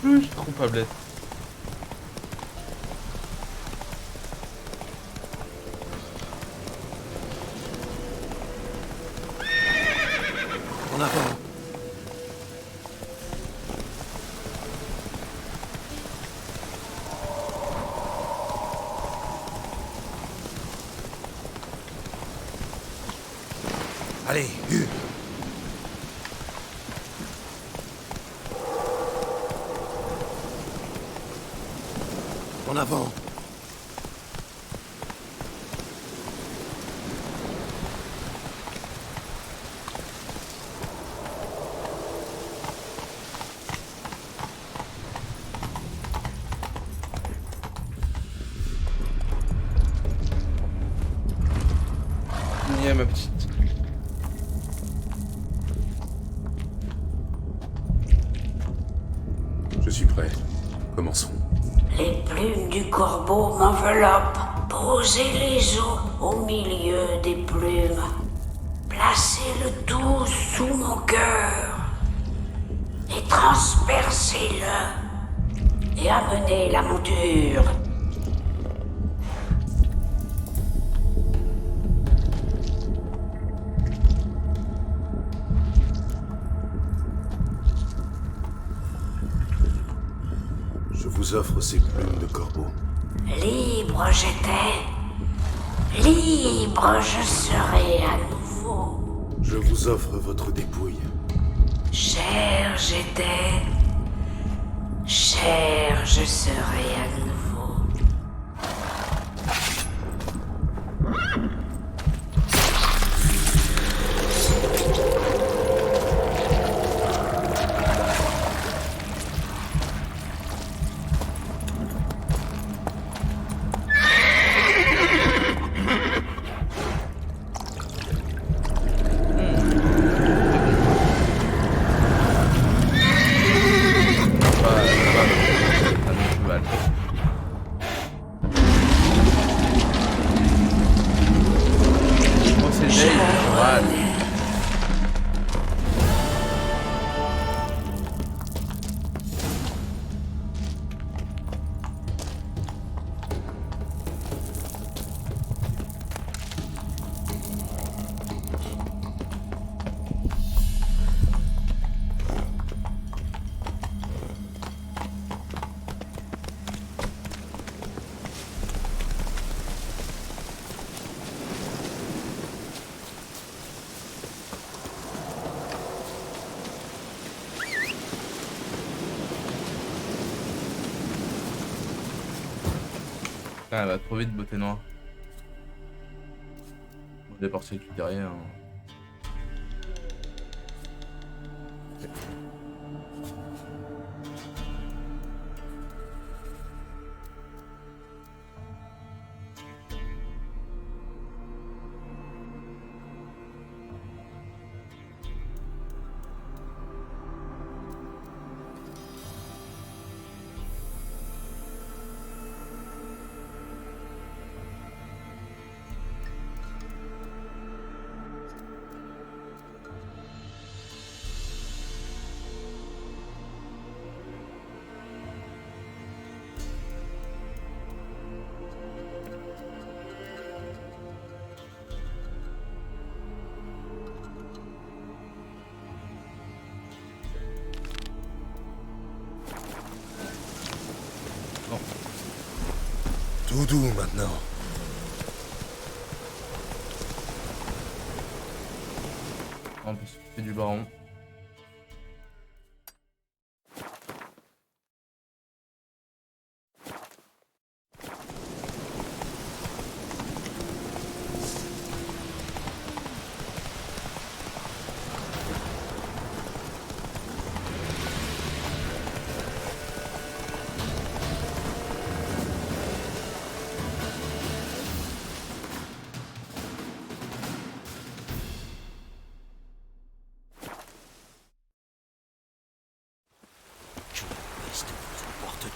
Je trompe Ablette. En avant. Allez, En avant. Yeah, ma petite. Je suis prêt. Commençons. Les plumes du corbeau m'enveloppent. Posez-les au milieu des plumes. Placez le tout sous mon cœur. Et transpercez-le. Et amenez la monture. Je vous offre ces plumes de corbeau. Libre j'étais. Libre je serai à nouveau. Je vous offre votre dépouille. Cher j'étais. Cher je serai à nouveau. Ah, elle va trop vite, beauté noire. On est parti avec lui derrière. Tout doux maintenant. En plus, c'est du baron.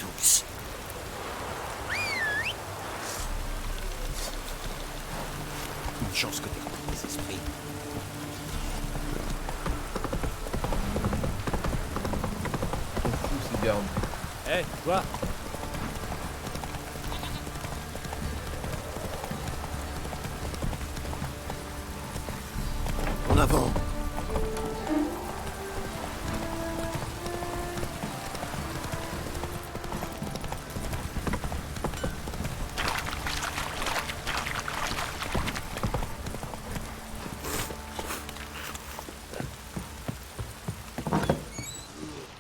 tous. Une chance que t'es des esprits. Tous ces gardes. Hé, toi! En avant!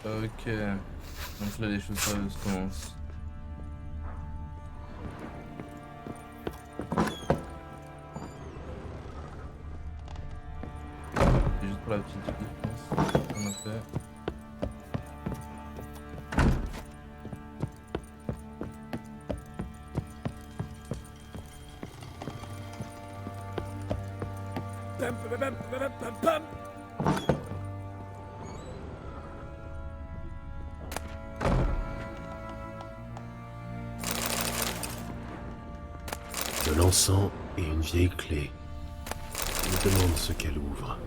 Ok. Donc là, les choses sérieuses commencent. C'est juste pour la petite fille, je pense. On a fait. Pam, pam, pam, pam, pam, pam. De l'encens et une vieille clé. Je me demande ce qu'elle ouvre.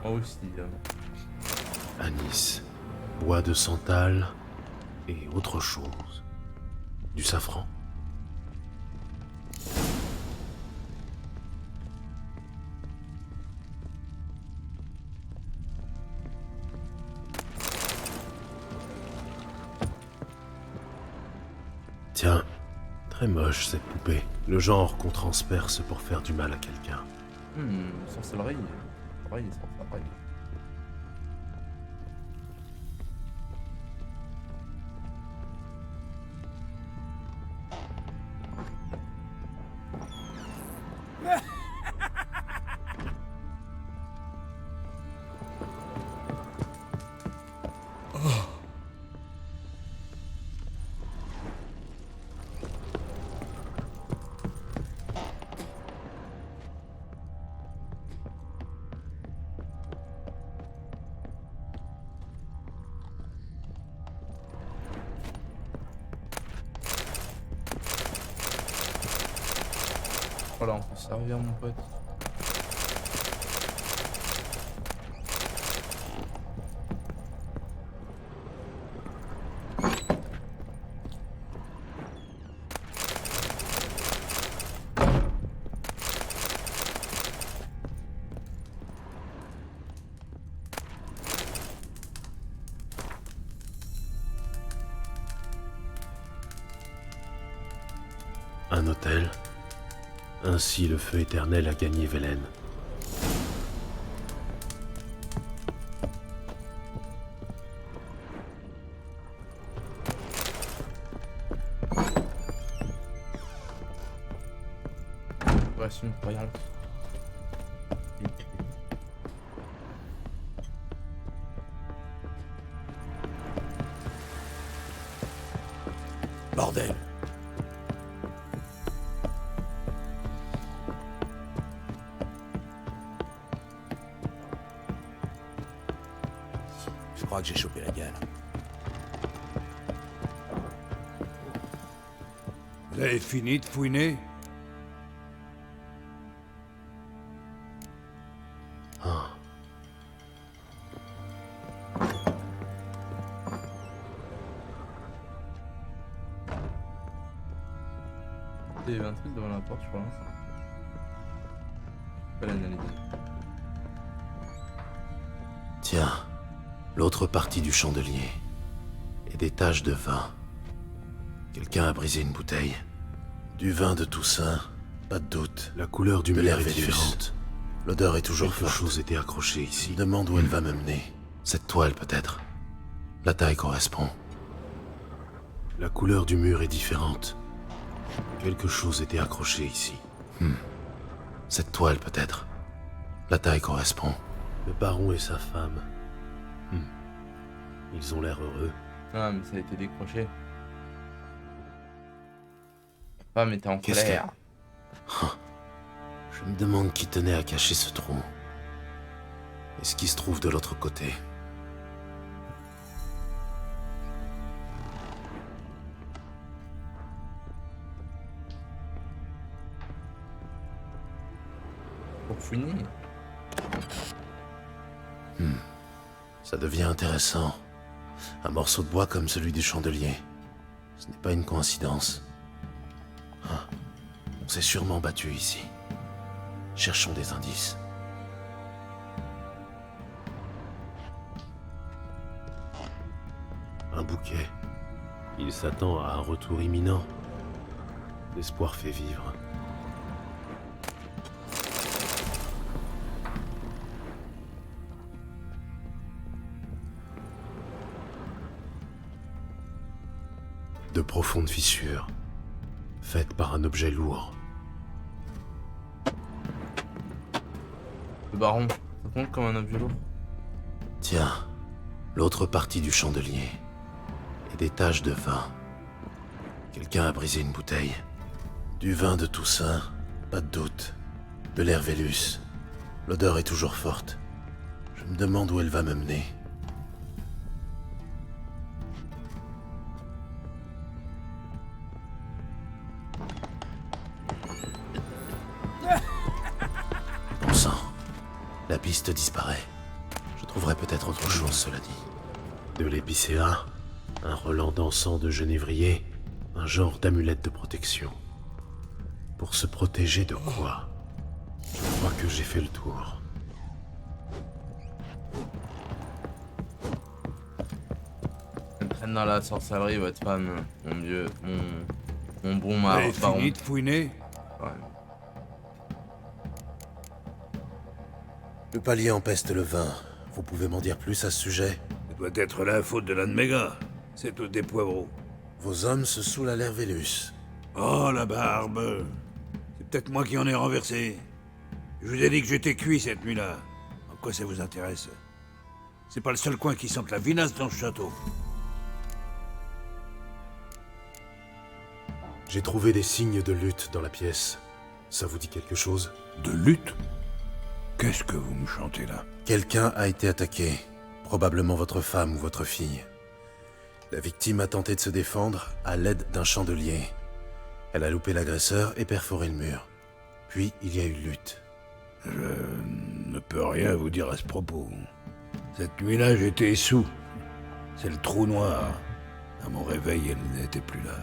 Moi aussi. Anis, bois de santal et autre chose. Du safran. Tiens, très moche cette poupée. Le genre qu'on transperce pour faire du mal à quelqu'un. Sorcellerie. Sorcellerie, sorcellerie. Voilà, on peut se servir, mon pote. Un hôtel. Ainsi le feu éternel a gagné Velen. Voici une croyance. Bordel. Je crois que j'ai chopé la gale. Vous avez fini de fouiner? Ah. Il y avait un truc devant la porte, je crois. Pas l'analyser. Tiens, l'autre partie du chandelier. Et des taches de vin. Quelqu'un a brisé une bouteille. Du vin de Toussaint, pas de doute. La couleur du mur est différente. L'odeur est toujours forte. Quelque chose était accroché ici. Je me demande où elle va me mener. Cette toile peut-être. La taille correspond. La couleur du mur est différente. Quelque chose était accroché ici. Cette toile peut-être. La taille correspond. Le baron et sa femme. Ils ont l'air heureux. Ah, mais ça a été décroché. La femme était en Qu'est-ce colère. Je me demande qui tenait à cacher ce trou. Et ce qui se trouve de l'autre côté. fouiner. Ça devient intéressant. Un morceau de bois comme celui du chandelier. Ce n'est pas une coïncidence. On s'est sûrement battu ici. Cherchons des indices. Un bouquet. Il s'attend à un retour imminent. L'espoir fait vivre. De profondes fissures, faites par un objet lourd. Le baron, ça compte comme un objet lourd? Tiens, l'autre partie du chandelier. Et des taches de vin. Quelqu'un a brisé une bouteille. Du vin de Toussaint, pas de doute. De l'Hervélus. L'odeur est toujours forte. Je me demande où elle va me mener. Bon sang, la piste disparaît. Je trouverai peut-être autre chose, cela dit. De l'épicéa, un relent d'encens de genévrier, un genre d'amulette de protection. Pour se protéger de quoi? Je crois que j'ai fait le tour. Elle traîne dans la sorcellerie, votre femme, mon bon Vous avez baron. fini de fouiner? Ouais. Le palier empeste le vin. Vous pouvez m'en dire plus à ce sujet? Ça doit être la faute de l'un de mes gars. C'est tous des poivreaux. Vos hommes se saoulent à l'Hervélus. Oh, la barbe. C'est peut-être moi qui en ai renversé. Je vous ai dit que j'étais cuit cette nuit-là. En quoi ça vous intéresse? C'est pas le seul coin qui sente la vinasse dans ce château. J'ai trouvé des signes de lutte dans la pièce. Ça vous dit quelque chose? De lutte? Qu'est-ce que vous me chantez là? Quelqu'un a été attaqué. Probablement votre femme ou votre fille. La victime a tenté de se défendre à l'aide d'un chandelier. Elle a loupé l'agresseur et perforé le mur. Puis il y a eu lutte. Je ne peux rien vous dire à ce propos. Cette nuit-là, j'étais sous. C'est le trou noir. À mon réveil, elle n'était plus là.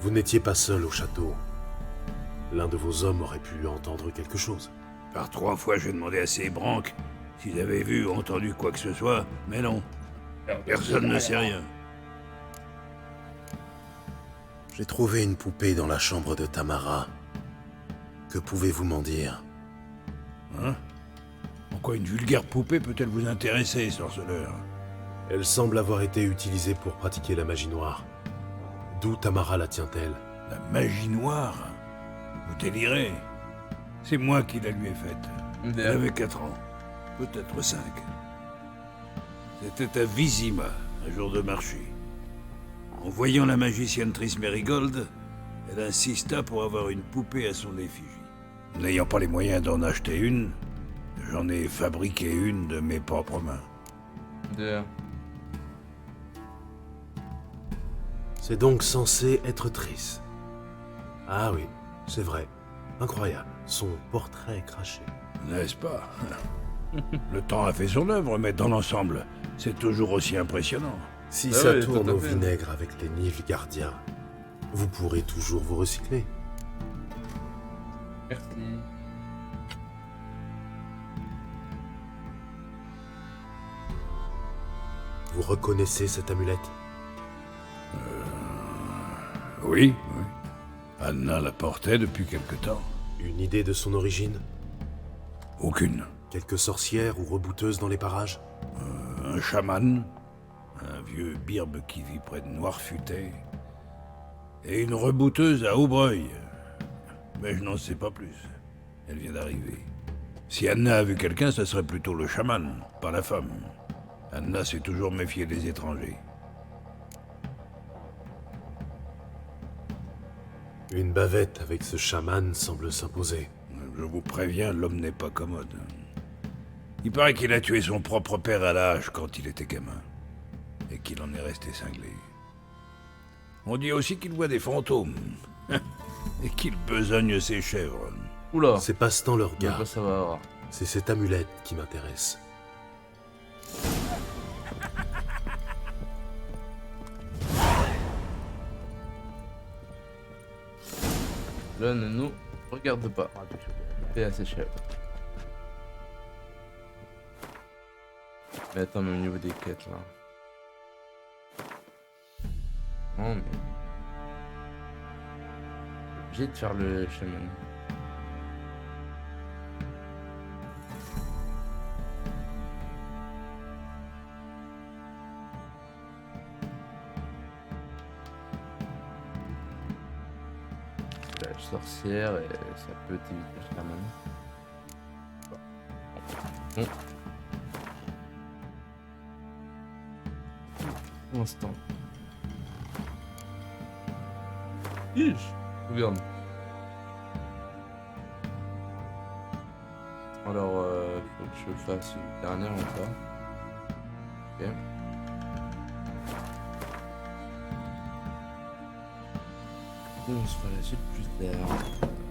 Vous n'étiez pas seul au château. L'un de vos hommes aurait pu entendre quelque chose. Par 3 fois, j'ai demandé à ces branques s'ils avaient vu ou entendu quoi que ce soit, mais non. Personne ne sait rien. J'ai trouvé une poupée dans la chambre de Tamara. Que pouvez-vous m'en dire? Hein? En quoi une vulgaire poupée peut-elle vous intéresser, sorceleur? Elle semble avoir été utilisée pour pratiquer la magie noire. D'où Tamara la tient-elle? La magie noire? Vous délirez. C'est moi qui la lui ai faite. Elle avait 4 ans. Peut-être 5. C'était à Vizima, un jour de marché. En voyant la magicienne Triss Merigold, elle insista pour avoir une poupée à son effigie. N'ayant pas les moyens d'en acheter une, j'en ai fabriqué une de mes propres mains. C'est donc censé être Triss. Ah oui, c'est vrai. Incroyable. Son portrait est craché. N'est-ce pas? Le temps a fait son œuvre, mais dans l'ensemble, c'est toujours aussi impressionnant. Si ça tourne au vinaigre avec les Nilfgaardiens, vous pourrez toujours vous recycler. Merci. Vous reconnaissez cette amulette? Oui, oui. Anna la portait depuis quelque temps. Une idée de son origine? Aucune. Quelques sorcières ou rebouteuses dans les parages? Un chaman, un vieux birbe qui vit près de Noirfutet, et une rebouteuse à Aubreuil. Mais je n'en sais pas plus. Elle vient d'arriver. Si Anna a vu quelqu'un, ce serait plutôt le chaman, pas la femme. Anna s'est toujours méfiée des étrangers. Une bavette avec ce chaman semble s'imposer. Je vous préviens, l'homme n'est pas commode. Il paraît qu'il a tué son propre père à la hache quand il était gamin, et qu'il en est resté cinglé. On dit aussi qu'il voit des fantômes, et qu'il besogne ses chèvres. Oula. C'est pas tant le Je veux regard. pas savoir. C'est cette amulette qui m'intéresse. Là, ne nous regarde pas. Fais assez cher. Mais attends, mais au niveau des quêtes là. Non mais. J'ai de faire le chaman. La sorcière et ça peut t'éviter le chaman. Bon. Pour l'instant. Regarde. Alors, faut que je fasse une dernière encore. Ok. On se fera la suite plus tard.